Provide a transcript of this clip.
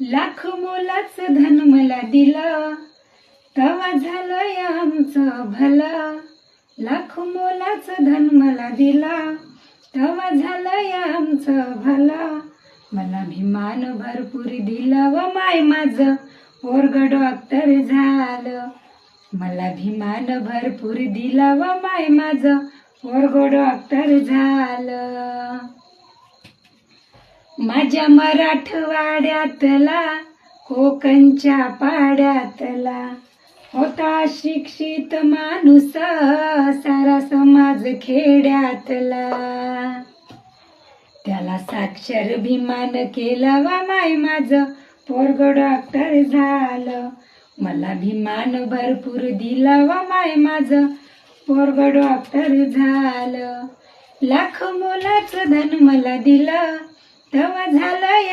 लाख मोलाचं धन मला दिलं, तवा झालंय आमचं भलं. लाख मोलाचं धन मला दिला, तवा झालंय आमचं भलं. मला अभिमान भरपूर दिला व माय माझं पोरगं डॉक्टर झालं. मला अभिमान भरपूर दिला व माय माझं पोरगं डॉक्टर झालं. माझ्या मराठवाड्यातला कोकणच्या पाड्यातला होता शिक्षित माणूस, सारा समाज खेड्यातला. त्याला साक्षर अभिमान केला वा माय माझं पोरगं डॉक्टर झालं. मला अभिमान भरपूर दिला वा माय माझं पोरगं डॉक्टर झालं. लाख मोलाचं धन मला दिलं, तेव्हा झालं